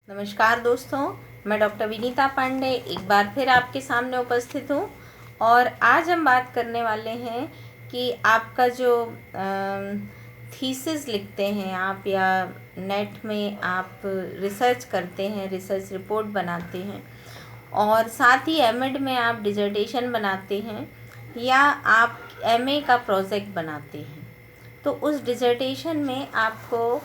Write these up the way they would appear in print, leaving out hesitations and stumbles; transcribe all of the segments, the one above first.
नमस्कार दोस्तों, मैं डॉक्टर विनीता पांडे एक बार फिर आपके सामने उपस्थित हूँ। और आज हम बात करने वाले हैं कि आपका जो थीसिस लिखते हैं आप, या नेट में आप रिसर्च करते हैं, रिसर्च रिपोर्ट बनाते हैं, और साथ ही एमएड में आप डिजर्टेशन बनाते हैं, या आप एमए का प्रोजेक्ट बनाते हैं, तो उस डिजर्टेशन में आपको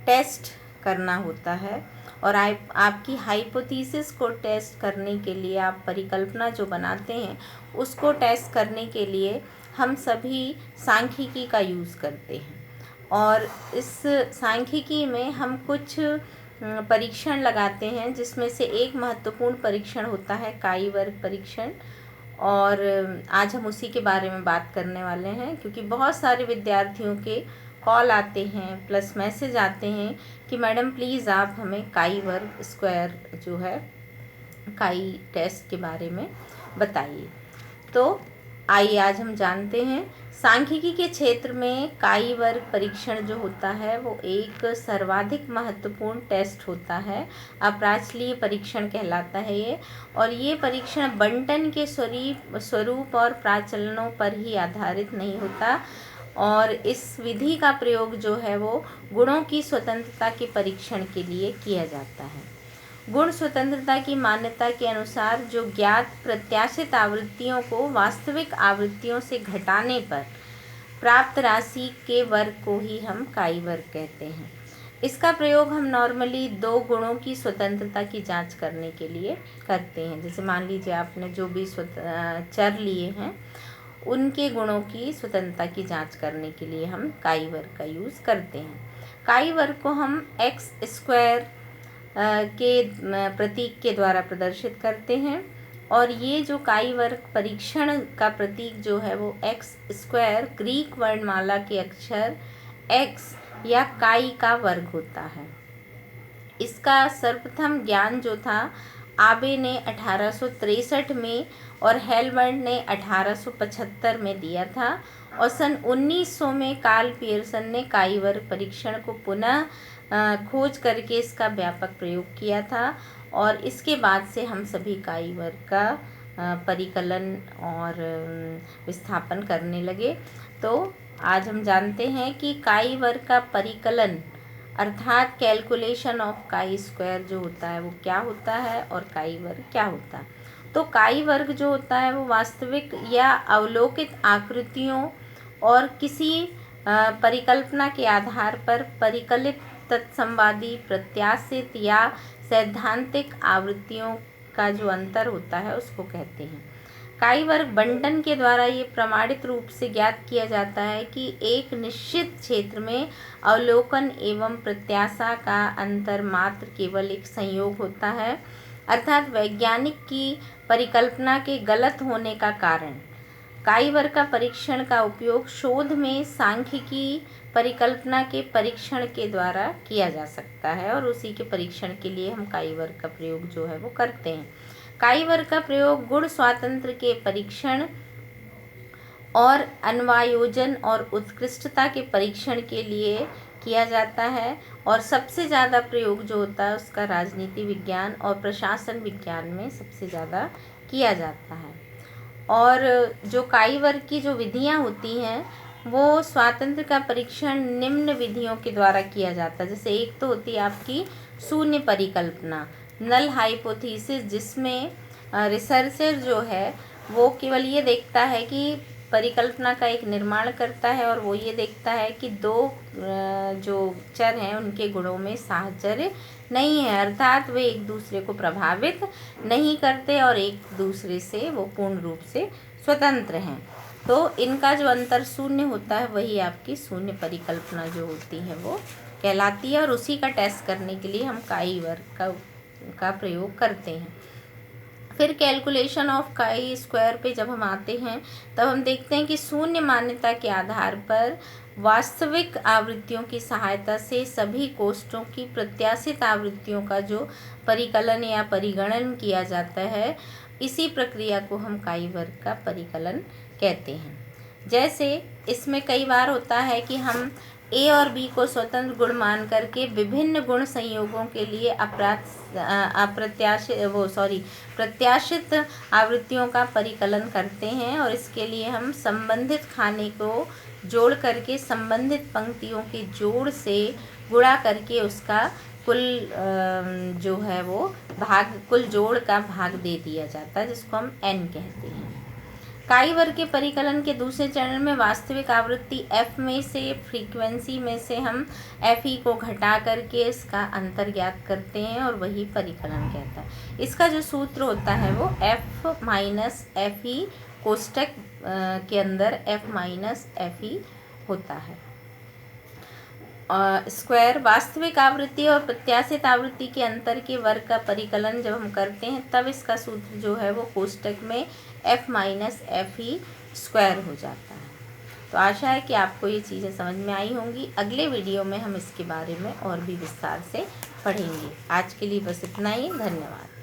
टेस्ट करना होता है। और आपकी हाइपोथेसिस को टेस्ट करने के लिए, आप परिकल्पना जो बनाते हैं उसको टेस्ट करने के लिए हम सभी सांख्यिकी का यूज़ करते हैं। और इस सांख्यिकी में हम कुछ परीक्षण लगाते हैं, जिसमें से एक महत्वपूर्ण परीक्षण होता है काई वर्ग परीक्षण। और आज हम उसी के बारे में बात करने वाले हैं, क्योंकि बहुत सारे विद्यार्थियों के कॉल आते हैं प्लस मैसेज आते हैं कि मैडम प्लीज़ आप हमें काई वर्ग स्क्वायर जो है काई टेस्ट के बारे में बताइए। तो आइए आज हम जानते हैं। सांख्यिकी के क्षेत्र में काई वर्ग परीक्षण जो होता है वो एक सर्वाधिक महत्वपूर्ण टेस्ट होता है। अप्राचलीय परीक्षण कहलाता है ये। और ये परीक्षण बंटन के स्वरूप और प्राचलनों पर ही आधारित नहीं होता। और इस विधि का प्रयोग जो है वो गुणों की स्वतंत्रता के परीक्षण के लिए किया जाता है। गुण स्वतंत्रता की मान्यता के अनुसार जो ज्ञात प्रत्याशित आवृत्तियों को वास्तविक आवृत्तियों से घटाने पर प्राप्त राशि के वर्ग को ही हम काई वर्ग कहते हैं। इसका प्रयोग हम नॉर्मली दो गुणों की स्वतंत्रता की जांच करने के लिए करते हैं। जैसे मान लीजिए आपने जो भी चर लिए हैं उनके गुणों की स्वतंत्रता की जांच करने के लिए हम काई वर्ग का यूज़ करते हैं। काई वर्ग को हम एक्स स्क्वायर के प्रतीक के द्वारा प्रदर्शित करते हैं। और ये जो काई वर्ग परीक्षण का प्रतीक जो है वो एक्स स्क्वायर ग्रीक वर्णमाला के अक्षर एक्स या काई का वर्ग होता है। इसका सर्वप्रथम ज्ञान जो था आबे ने 1863 में और हेलबर्ट ने 1875 में दिया था। और सन 1900 में कार्ल पियर्सन ने काई वर्ग परीक्षण को पुनः खोज करके इसका व्यापक प्रयोग किया था। और इसके बाद से हम सभी काई वर्ग का परिकलन और विस्थापन करने लगे। तो आज हम जानते हैं कि काई वर्ग का परिकलन अर्थात कैलकुलेशन ऑफ काई स्क्वायर जो होता है वो क्या होता है, और काई वर्ग क्या होता है। तो काई वर्ग जो होता है वो वास्तविक या अवलोकित आकृतियों और किसी परिकल्पना के आधार पर परिकलित तत्संवादी प्रत्याशित या सैद्धांतिक आवृत्तियों का जो अंतर होता है उसको कहते हैं। काई वर्ग बंटन के द्वारा ये प्रमाणित रूप से ज्ञात किया जाता है कि एक निश्चित क्षेत्र में अवलोकन एवं प्रत्याशा का अंतर मात्र केवल एक संयोग होता है, अर्थात वैज्ञानिक की परिकल्पना के गलत होने का कारण। काई वर्ग का परीक्षण का उपयोग शोध में सांख्यिकी परिकल्पना के परीक्षण के द्वारा किया जा सकता है, और उसी के परीक्षण के लिए हम काई वर्ग का प्रयोग जो है वो करते हैं। काई वर्ग का प्रयोग गुण स्वातंत्र के परीक्षण और अन्वयोजन और उत्कृष्टता के परीक्षण के लिए किया जाता है। और सबसे ज़्यादा प्रयोग जो होता है उसका राजनीति विज्ञान और प्रशासन विज्ञान में सबसे ज़्यादा किया जाता है। और जो काई वर्ग की जो विधियां होती हैं वो स्वातंत्र का परीक्षण निम्न विधियों के द्वारा किया जाता है। जैसे एक तो होती है आपकी शून्य परिकल्पना, नल हाइपोथेसिस, जिसमें रिसर्चर जो है वो केवल ये देखता है कि परिकल्पना का एक निर्माण करता है, और वो ये देखता है कि दो जो चर हैं उनके गुणों में साहचर्य नहीं है, अर्थात वे एक दूसरे को प्रभावित नहीं करते और एक दूसरे से वो पूर्ण रूप से स्वतंत्र हैं। तो इनका जो अंतर शून्य होता है वही आपकी शून्य परिकल्पना जो होती है वो कहलाती है। और उसी का टेस्ट करने के लिए हम काई वर्ग का प्रयोग करते हैं। फिर कैलकुलेशन ऑफ काई स्क्वायर पे जब हम आते हैं तब हम देखते हैं कि शून्य मान्यता के आधार पर वास्तविक आवृत्तियों की सहायता से सभी कोष्ठों की प्रत्याशित आवृत्तियों का जो परिकलन या परिगणन किया जाता है, इसी प्रक्रिया को हम काई वर्ग का परिकलन कहते हैं। जैसे इसमें कई बार होता है कि हम ए और बी को स्वतंत्र गुण मान करके विभिन्न गुण संयोगों के लिए प्रत्याशित आवृत्तियों का परिकलन करते हैं, और इसके लिए हम संबंधित खाने को जोड़ करके संबंधित पंक्तियों के जोड़ से गुणा करके उसका कुल जो है वो भाग, कुल जोड़ का भाग दे दिया जाता है, जिसको हम n कहते हैं। काई वर्ग के परिकलन के दूसरे चरण में वास्तविक आवृत्ति f में से फ्रीक्वेंसी में से हम fe को घटा करके इसका अंतर ज्ञात करते हैं, और वही परिकलन कहता है। इसका जो सूत्र होता है वो f माइनस fe कोष्टक के अंदर f माइनस fe होता है। स्क्वायर वास्तविक आवृत्ति और प्रत्याशित आवृत्ति के अंतर के वर्ग का परिकलन जब हम करते हैं तब इसका सूत्र जो है वो कोष्टक में f माइनस fe स्क्वायर हो जाता है। तो आशा है कि आपको ये चीज़ें समझ में आई होंगी। अगले वीडियो में हम इसके बारे में और भी विस्तार से पढ़ेंगे। आज के लिए बस इतना ही। धन्यवाद।